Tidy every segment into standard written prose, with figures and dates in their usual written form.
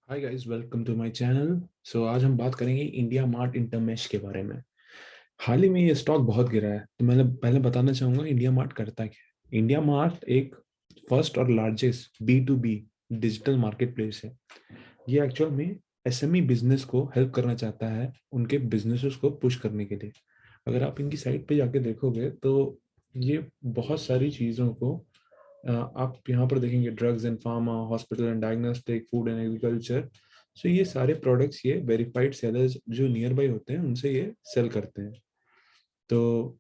Hi guys, welcome to my channel. आज हम बात करेंगे इंडिया मार्ट इंटरमेश के बारे में। हाल ही में ये स्टॉक बहुत गिरा है, तो मैं पहले बताना चाहूँगा इंडिया मार्ट करता क्या है। इंडिया मार्ट एक फर्स्ट और largest B to B digital market place है। ये एक्चुअल में एसएमई बिजनेस को हेल्प करना चाहता है, उनके बिजनेसेस को पुश करने के लिए। अगर आप इनकी साइट पे जाके देखोगे तो ये बहुत सारी चीज़ों को आप यहाँ पर देखेंगे, drugs and pharma, hospital and diagnostic, food and agriculture. So ये सारे प्रोडक्ट्स ये वेरीफाइड सेलर्स जो नियर बाई होते हैं उनसे ये सेल करते हैं। तो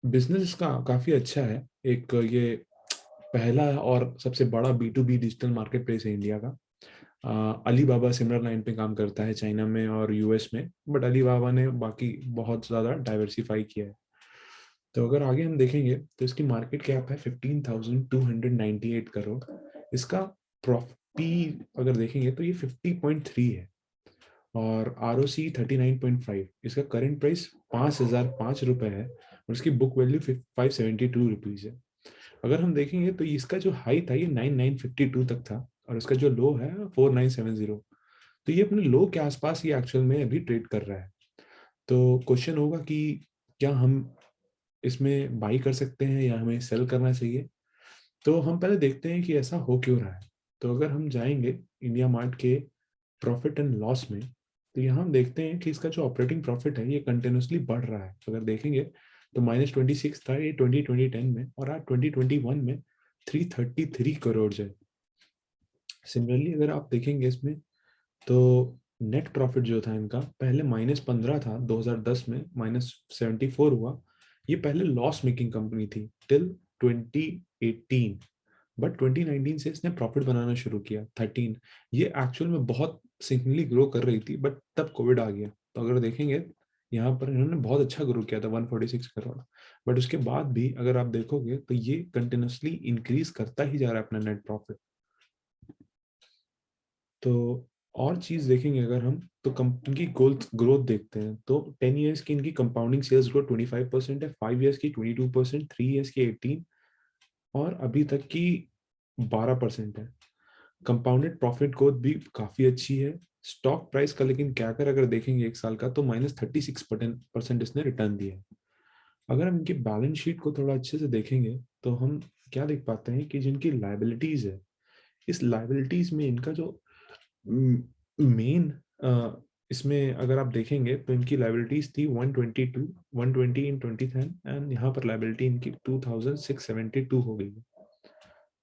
बिजनेस इसका काफ़ी अच्छा है। एक ये पहला और सबसे बड़ा B to B digital market place है इंडिया का। अलीबाबा सिमिलर लाइन पे काम करता है चाइना में और यूएस में, बट अलीबाबा ने बाकी बहुत ज़्यादा डाइवर्सिफाई किया है। तो अगर आगे हम देखेंगे तो इसकी मार्केट कैप है 15,298 करोड़। इसका प्रॉफिट अगर देखेंगे तो ये 50.3 है और आर ओ सी 39.5। इसका करंट प्राइस 5,005 रुपये है और इसकी बुक वैल्यू 572 रुपीज़ है। अगर हम देखेंगे तो इसका जो हाई था ये 9,952 तक था और इसका जो लो है 4,970। तो ये अपने लो के आसपास ये एक्चुअल में अभी ट्रेड कर रहा है। तो क्वेश्चन होगा कि क्या हम इसमें बाई कर सकते हैं या हमें सेल करना चाहिए। तो हम पहले देखते हैं कि ऐसा हो क्यों रहा है। तो अगर हम जाएंगे इंडिया मार्ट के प्रॉफिट एंड लॉस में, तो यहाँ हम देखते हैं कि इसका जो ऑपरेटिंग प्रॉफिट है ये कंटिन्यूसली बढ़ रहा है। अगर देखेंगे तो -26 था ये 2010 में और आज 2021 में 333 करोड़ है। सिमिलरली अगर आप देखेंगे इसमें तो नेट प्रॉफिट जो था इनका पहले -15 था, 2010 में -74 हुआ। ये पहले लॉस मेकिंग कंपनी थी टिल 2018, बट 2019 से इसने प्रॉफिट बनाना शुरू किया 13। ये एक्चुअल में बहुत सिग्निफिकेंटली ग्रो कर रही थी, बट तब कोविड आ गया। तो अगर देखेंगे यहाँ पर इन्होंने बहुत अच्छा ग्रो किया था 146 करोड़। बट उसके बाद भी अगर आप देखोगे तो ये कंटिन्यूसली इंक्रीज करता ही जा रहा है अपना नेट प्रॉफिट। तो और चीज देखेंगे अगर हम तो कंपनी की ग्रोथ ग्रोथ देखते हैं तो 10 ईयर्स की इनकी कंपाउंडिंग सेल्स ग्रोथ 25% है, 5 ईयर्स की 22%, 3 ईयर्स की 18 और अभी तक की 12% है। कंपाउंडेड प्रॉफिट ग्रोथ भी काफी अच्छी है। स्टॉक प्राइस का लेकिन क्या कर अगर देखेंगे एक साल का तो -36% इसने रिटर्न दिया है। अगर हम इनकी बैलेंस शीट को थोड़ा अच्छे से देखेंगे तो हम क्या देख पाते हैं कि जिनकी लाइबिलिटीज है, इस लाइबिलिटीज में इनका जो मेन इसमें अगर आप देखेंगे तो इनकी लाइबिलिटीज थी 122 120 इन 2010 एंड यहाँ पर लाइबिलिटी इनकी 2,672 हो गई है।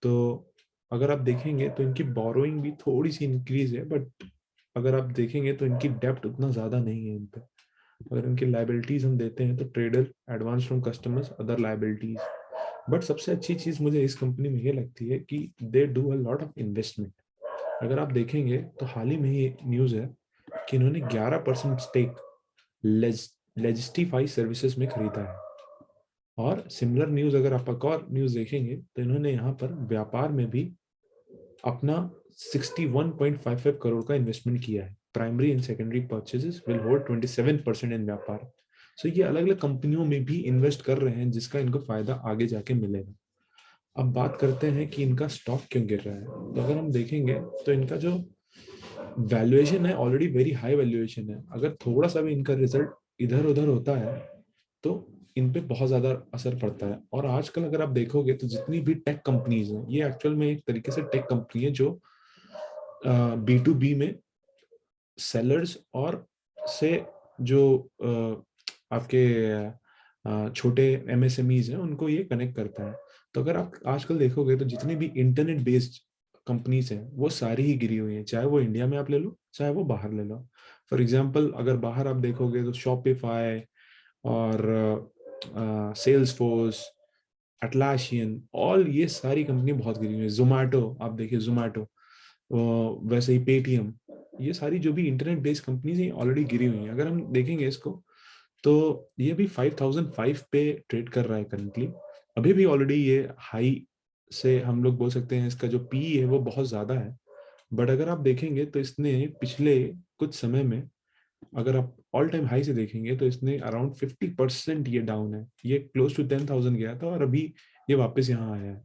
तो अगर आप देखेंगे तो इनकी बोरोइंग भी थोड़ी सी इंक्रीज है, बट अगर आप देखेंगे तो इनकी डेप्ट उतना ज्यादा नहीं है इन पे। अगर इनकी लाइबिलिटीज हम देते हैं तो trader, advance from customers, other liabilities. But सबसे अच्छी चीज मुझे इस कंपनी में ये लगती है कि they do a lot of investment. अगर आप देखेंगे तो हाल ही में ये न्यूज है कि इन्होंने 11% स्टेक लेजिस्टिफाई सर्विसेज में खरीदा है। और सिमिलर न्यूज अगर आप एक और न्यूज देखेंगे तो इन्होंने यहाँ पर व्यापार में भी अपना 61.55 करोड़ का इन्वेस्टमेंट किया है। Primary and secondary purchases will hold 27% इन व्यापार। सो ये अलग अलग कंपनियों में भी इन्वेस्ट कर रहे हैं जिसका इनको फायदा आगे जाके मिलेगा। अब बात करते हैं कि इनका स्टॉक क्यों गिर रहा है। तो अगर हम देखेंगे तो इनका जो वैल्यूएशन है ऑलरेडी वेरी हाई वैल्यूएशन है। अगर थोड़ा सा भी इनका रिजल्ट इधर उधर होता है तो इन पे बहुत ज्यादा असर पड़ता है। और आजकल अगर आप देखोगे तो जितनी भी टेक कंपनीज हैं ये एक्चुअल में एक तरीके से टेक कंपनी है जो बी टू बी में सेलर्स और से जो आपके छोटे एमएसएमईज हैं उनको ये कनेक्ट करता है। तो अगर आप आजकल देखोगे तो जितनी भी इंटरनेट बेस्ड कंपनीज हैं वो सारी ही गिरी हुई हैं, चाहे वो इंडिया में आप ले लो चाहे वो बाहर ले लो। फॉर एग्जांपल अगर बाहर आप देखोगे तो शॉपिफाई और सेल्स फोर्स, अटलाशियन, ऑल ये सारी कंपनी बहुत गिरी हुई है। जोमैटो आप देखिए, जोमैटो, वैसे ही पेटीएम, ये सारी जो भी इंटरनेट बेस्ड कंपनीज हैं ऑलरेडी गिरी हुई हैं। अगर हम देखेंगे इसको तो ये भी 5,005 पे ट्रेड कर रहा है करंटली। अभी भी ऑलरेडी ये हाई से हम लोग बोल सकते हैं इसका जो पी है वो बहुत ज्यादा है। बट अगर आप देखेंगे तो इसने पिछले कुछ समय में, अगर आप ऑल टाइम हाई से देखेंगे तो इसने अराउंड 50% ये डाउन है। ये क्लोज टू 10,000 गया था और अभी ये वापस यहाँ आया है।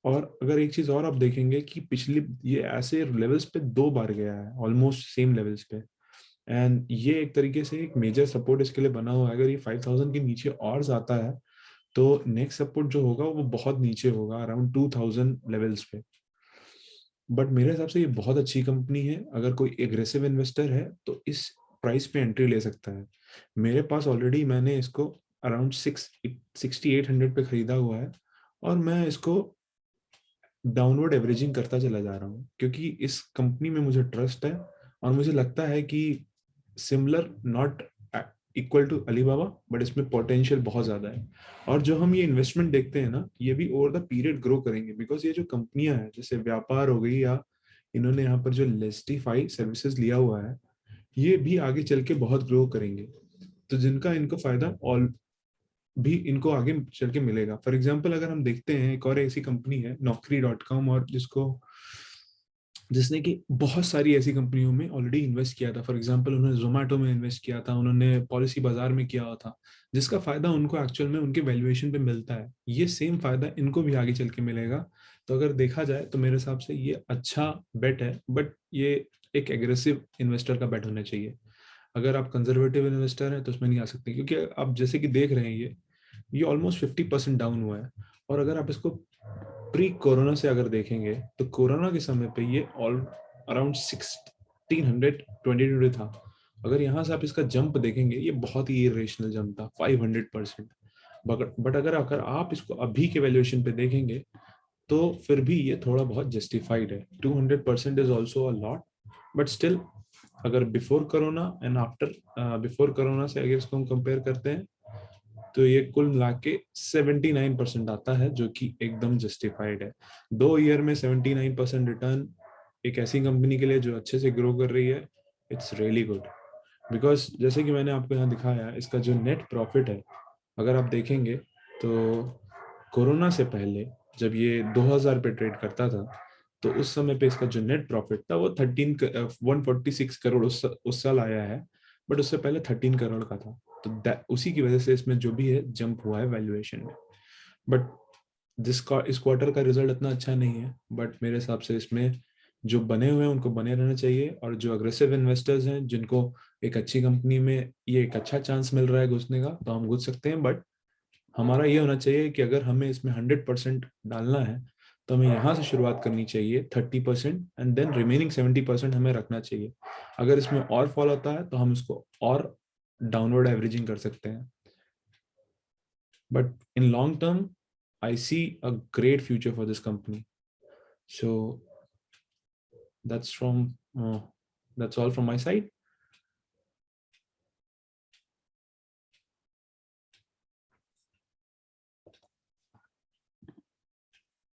और अगर एक चीज और आप देखेंगे कि पिछली ये ऐसे लेवल्स पे 2 बार गया है, ऑलमोस्ट सेम लेवल्स पे, एंड ये एक तरीके से एक मेजर सपोर्ट इसके लिए बना हुआ है। अगर ये 5000 के नीचे और जाता है तो नेक्स्ट सपोर्ट जो होगा वो बहुत नीचे होगा, अराउंड 2000 लेवल्स पे। बट मेरे हिसाब से ये बहुत अच्छी कंपनी है। अगर कोई एग्रेसिव इन्वेस्टर है तो इस प्राइस पे एंट्री ले सकता है। मेरे पास ऑलरेडी मैंने इसको अराउंड 6800 पे खरीदा हुआ है, और मैं इसको डाउनवर्ड एवरेजिंग करता चला जा रहा हूँ, क्योंकि इस कंपनी में मुझे ट्रस्ट है और मुझे लगता है कि similar, not equal to Alibaba, but इसमें पोटेंशियल बहुत ज्यादा है। और जो हम ये इन्वेस्टमेंट देखते हैं ना, ये भी ओवर द पीरियड ग्रो करेंगे, बिकॉज ये जो कंपनियां हैं जैसे व्यापार हो गई, या इन्होंने यहाँ पर जो लेस्टिफाई सर्विसेज लिया हुआ है, ये भी आगे चल के बहुत ग्रो करेंगे। तो जिनका इनको फायदा ऑल भी इनको आगे चल के मिलेगा। फॉर एग्जाम्पल अगर हम देखते हैं, एक और ऐसी कंपनी है Naukri.com, और जिसने कि बहुत सारी ऐसी कंपनियों में ऑलरेडी इन्वेस्ट किया था। फॉर एग्जांपल उन्होंने जोमेटो में इन्वेस्ट किया था, उन्होंने पॉलिसी बाजार में किया था, जिसका फायदा उनको एक्चुअल में उनके वैल्यूएशन पे मिलता है। ये सेम फायदा इनको भी आगे चल के मिलेगा। तो अगर देखा जाए तो मेरे हिसाब से ये अच्छा बेट है, बट ये एक एग्रेसिव इन्वेस्टर का बेट होना चाहिए। अगर आप कंजर्वेटिव इन्वेस्टर हैं तो उसमें नहीं आ सकते, क्योंकि आप जैसे कि देख रहे हैं ये ऑलमोस्ट 50% डाउन हुआ है। और अगर आप इसको प्री कोरोना से अगर देखेंगे तो कोरोना के समय पे ये ऑल अराउंड 1620 था। अगर यहाँ से आप इसका जंप देखेंगे, ये बहुत ही इरेशनल जंप था, 500%। बट अगर अगर आप इसको अभी के वैल्यूएशन पे देखेंगे तो फिर भी ये थोड़ा बहुत जस्टिफाइड है। 200% is also a lot, but still अगर before corona and after, before corona से अगर इसको हम कंपेयर करते हैं तो ये कुल मिला के 79% आता है, जो कि एकदम जस्टिफाइड है। 2 ईयर में 79% रिटर्न एक ऐसी कंपनी के लिए जो अच्छे से ग्रो कर रही है, इट्स रियली गुड। बिकॉज जैसे कि मैंने आपको यहाँ दिखाया, इसका जो नेट प्रॉफिट है, अगर आप देखेंगे तो कोरोना से पहले जब ये 2000 पे ट्रेड करता था, तो उस समय पे इसका जो नेट प्रॉफिट था वो 146 करोड़ उस साल आया है। बट उससे पहले 13 करोड़ का था। तो उसी की वजह से इसमें जो भी है जंप हुआ है वैल्यूएशन में। बट इस क्वार्टर का रिजल्ट इतना अच्छा नहीं है, बट मेरे हिसाब से इसमें जो बने हुए हैं उनको बने रहना चाहिए, और जो अग्रेसिव इन्वेस्टर्स हैं जिनको एक अच्छी कंपनी में ये एक अच्छा चांस मिल रहा है घुसने का, तो हम घुस सकते हैं। बट हमारा ये होना चाहिए कि अगर हमें इसमें 100% डालना है तो हमें यहाँ से शुरुआत करनी चाहिए 30%, एंड देन रिमेनिंग 70% हमें रखना चाहिए। अगर इसमें और फॉल होता है तो हम इसको और डाउनवर्ड एवरेजिंग कर सकते हैं। But in long term I see a great future for this company. So that's from that's all from my side.